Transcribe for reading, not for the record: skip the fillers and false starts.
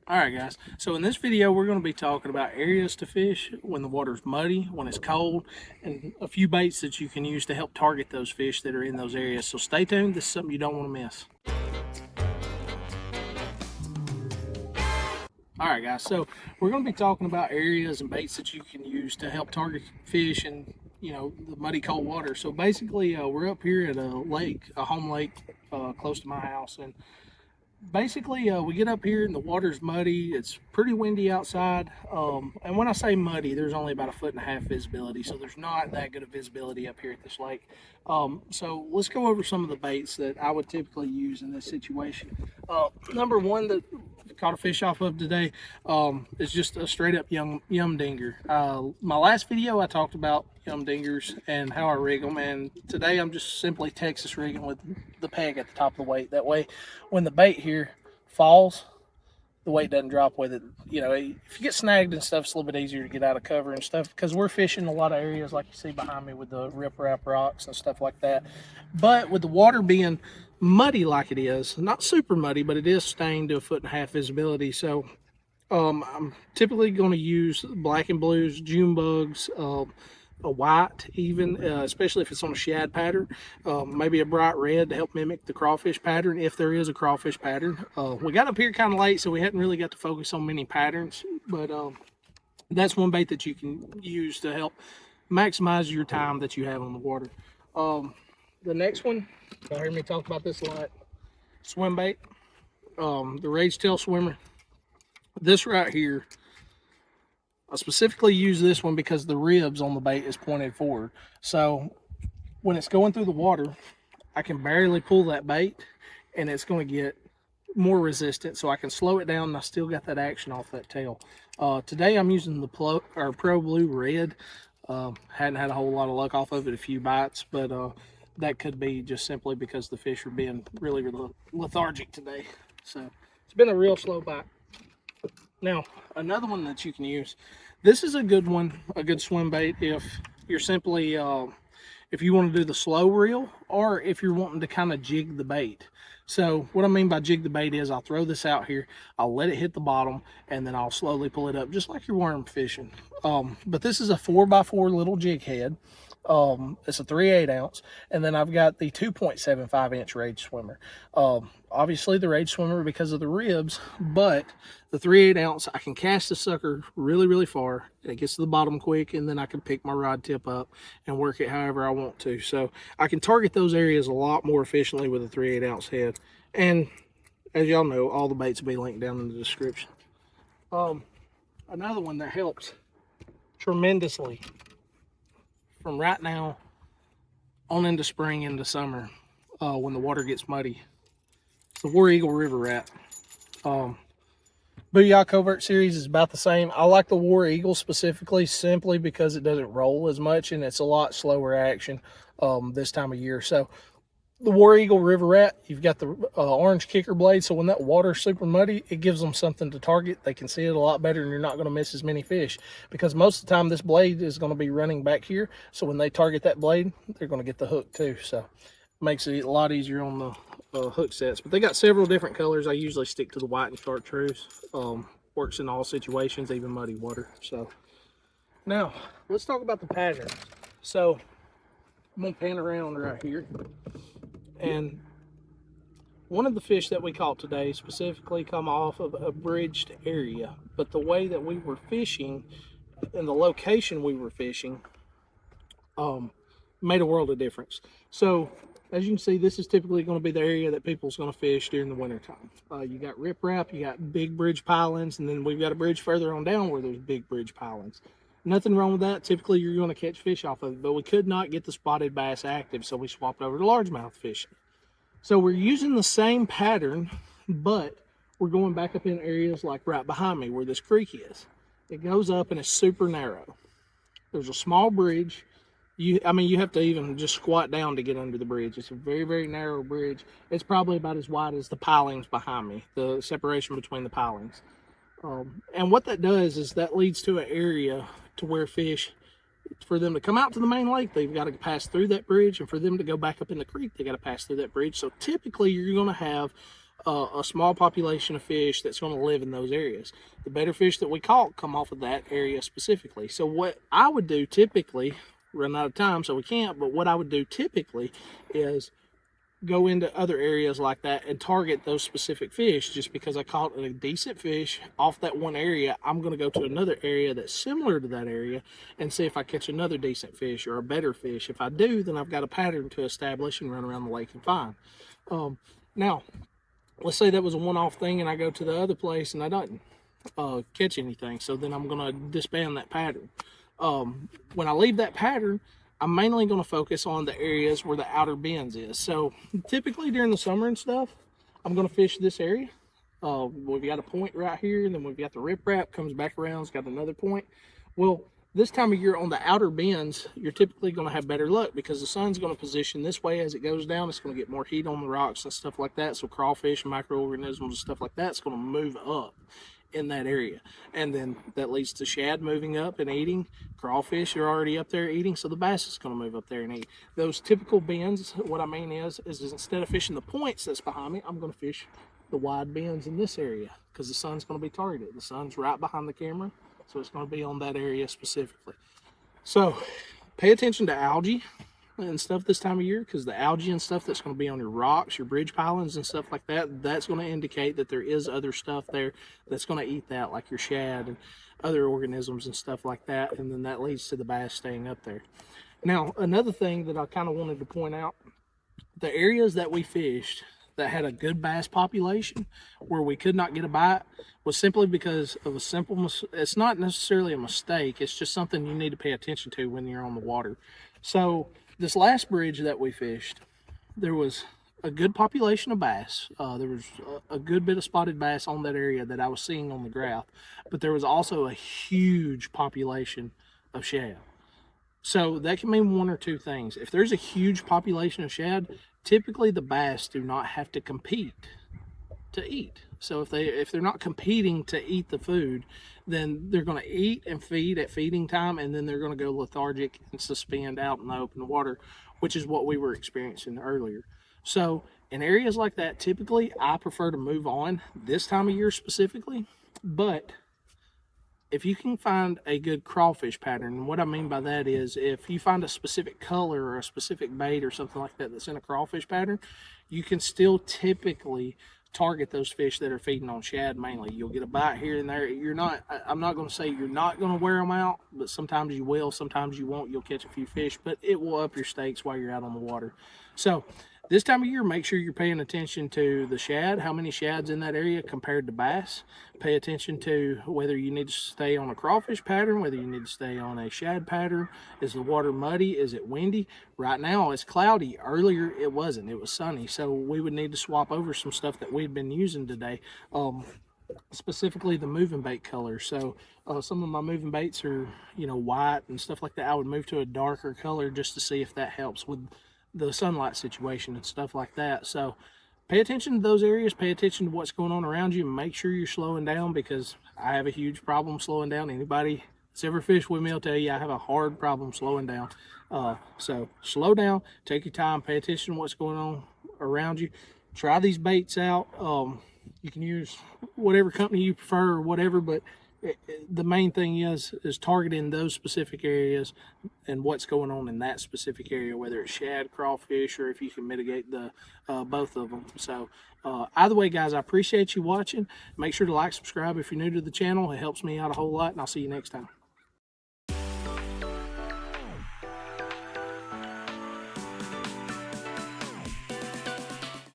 Alright guys, so in this video we're going to be talking about areas to fish when the water's muddy, when it's cold, and a few baits that you can use to help target those fish that are in those areas. So stay tuned, this is something you don't want to miss. Alright guys, so we're going to be talking about areas and baits that you can use to help target fish in, the muddy cold water. So basically we're up here at a lake, a home lake close to my house, and basically we get up here and the water's muddy. It's pretty windy outside, and when I say muddy, there's only about 1.5 feet visibility, so there's not that good of visibility up here at this lake. So let's go over some of the baits that I would typically use in this situation. Number one that I caught a fish off of today is just a straight up yum dinger. My last video I talked about yum dingers and how I rig them, and today I'm just simply Texas rigging with the peg at the top of the weight. That way when the bait here falls, the weight doesn't drop with it. If you get snagged and stuff, it's a little bit easier to get out of cover and stuff, because we're fishing a lot of areas like you see behind me with the riprap rocks and stuff like that. But with the water being muddy like it is, not super muddy, but it is stained to 1.5 feet visibility. So I'm typically going to use black and blues, Junebugs, a white even, especially if it's on a shad pattern, maybe a bright red to help mimic the crawfish pattern if there is a crawfish pattern. We got up here kind of late, so we hadn't really got to focus on many patterns, but that's one bait that you can use to help maximize your time that you have on the water. The next one, y'all hear me talk about this a lot, Swimbait, the rage tail swimmer. This right here, I specifically use this one because the ribs on the bait is pointed forward. So when it's going through the water, I can barely pull that bait and it's going to get more resistant, so I can slow it down and I still got that action off that tail. Today I'm using the Pro Blue Red. Hadn't had a whole lot of luck off of it, a few bites, but that could be just simply because the fish are being really lethargic today. So it's been a real slow bite. Now, another one that you can use, this is a good one, a good swim bait if you're simply, if you want to do the slow reel, or if you're wanting to kind of jig the bait. So what I mean by jig the bait is I'll throw this out here, I'll let it hit the bottom, and then I'll slowly pull it up, just like you're worm fishing. But this is a 4x4 little jig head. It's a 3/8 ounce, and then I've got the 2.75 inch Rage Swimmer. Obviously the Rage Swimmer because of the ribs, but the 3/8 ounce, I can cast the sucker really far, and it gets to the bottom quick, and then I can pick my rod tip up and work it however I want to. So I can target those areas a lot more efficiently with a 3/8 ounce head. And as y'all know, all the baits will be linked down in the description. Another one that helps tremendously from right now on into spring, into summer, when the water gets muddy, it's the War Eagle River Rat. Booyah Covert series is about the same. I like the War Eagle specifically simply because it doesn't roll as much and it's a lot slower action this time of year. So the War Eagle River Rat, you've got the orange kicker blade, so when that water's super muddy, it gives them something to target. They can see it a lot better, and you're not going to miss as many fish, because most of the time this blade is going to be running back here, so when they target that blade, they're going to get the hook too. So it makes it a lot easier on the hook sets. But they got several different colors. I usually stick to the white and chartreuse. Works in all situations, even muddy water. So now let's talk about the pattern. So I'm going to pan around right here. And one of the fish that we caught today specifically come off of a bridged area, but the way that we were fishing and the location we were fishing made a world of difference. So as you can see, this is typically going to be the area that people's going to fish during the winter time. You got riprap, you got big bridge pilings, and then we've got a bridge further on down where there's big bridge pilings. Nothing wrong with that. Typically you're going to catch fish off of it, but we could not get the spotted bass active, so we swapped over to largemouth fishing. So we're using the same pattern, but we're going back up in areas like right behind me where this creek is. It goes up and it's super narrow. There's a small bridge. You have to even just squat down to get under the bridge. It's a very narrow bridge. It's probably about as wide as the pilings behind me, the separation between the pilings. And what that does is that leads to an area to where fish, for them to come out to the main lake, they've got to pass through that bridge, and for them to go back up in the creek, they got to pass through that bridge. So typically you're going to have a small population of fish that's going to live in those areas. The better fish that we caught come off of that area specifically. So what I would do typically, run out of time so we can't, but what I would do typically is go into other areas like that and target those specific fish. Just because I caught a decent fish off that one area, I'm going to go to another area that's similar to that area and see if I catch another decent fish or a better fish. If I do, then I've got a pattern to establish and run around the lake and find. Now, let's say that was a one-off thing and I go to the other place and I don't catch anything. So then I'm going to disband that pattern. When I leave that pattern, I'm mainly going to focus on the areas where the outer bends is. So typically during the summer and stuff, I'm going to fish this area. We've got a point right here, and then we've got the riprap comes back around, it's got another point. Well, this time of year on the outer bends, you're typically going to have better luck because the sun's going to position this way. As it goes down, it's going to get more heat on the rocks and stuff like that. So crawfish and microorganisms and stuff like that, it's going to move up in that area, and then that leads to shad moving up and eating. Crawfish are already up there eating, so the bass is going to move up there and eat. Those typical bends, what I mean is instead of fishing the points that's behind me, I'm going to fish the wide bends in this area because the sun's going to be targeted. The sun's right behind the camera, so it's going to be on that area specifically. So pay attention to algae and stuff this time of year, because the algae and stuff that's going to be on your rocks, your bridge pilings and stuff like that, that's going to indicate that there is other stuff there that's going to eat that, like your shad and other organisms and stuff like that, and then that leads to the bass staying up there. Now, another thing that I kind of wanted to point out, the areas that we fished that had a good bass population where we could not get a bite was simply because of a simple, it's not necessarily a mistake, it's just something you need to pay attention to when you're on the water. So this last bridge that we fished, there was a good population of bass. There was a good bit of spotted bass on that area that I was seeing on the graph, but there was also a huge population of shad. So that can mean one or two things. If there's a huge population of shad, typically the bass do not have to compete to eat. So if they're not competing to eat the food, then they're going to eat and feed at feeding time, and then they're going to go lethargic and suspend out in the open water, which is what we were experiencing earlier. So in areas like that, typically I prefer to move on this time of year specifically. But if you can find a good crawfish pattern, and what I mean by that is if you find a specific color or a specific bait or something like that that's in a crawfish pattern, you can still typically target those fish that are feeding on shad mainly. You'll get a bite here and there. I'm not going to say you're not going to wear them out, but sometimes you will, sometimes you won't. You'll catch a few fish, but it will up your stakes while you're out on the water. So this time of year, make sure you're paying attention to the shad, how many shads in that area compared to bass. Pay attention to whether you need to stay on a crawfish pattern, whether you need to stay on a shad pattern. Is the water muddy? Is it windy? Right now it's cloudy. Earlier it wasn't. It was sunny. So we would need to swap over some stuff that we'd been using today. Specifically the moving bait color. So some of my moving baits are, white and stuff like that. I would move to a darker color just to see if that helps with the sunlight situation and stuff like that. So pay attention to those areas, pay attention to what's going on around you, and make sure you're slowing down, because I have a huge problem slowing down. Anybody that's ever fished with me will tell you I have a hard problem slowing down. So slow down, take your time, pay attention to what's going on around you. Try these baits out. You can use whatever company you prefer or whatever, but the main thing is targeting those specific areas and what's going on in that specific area, whether it's shad, crawfish, or if you can mitigate the both of them. So either way, guys, I appreciate you watching. Make sure to like, subscribe if you're new to the channel. It helps me out a whole lot, and I'll see you next time.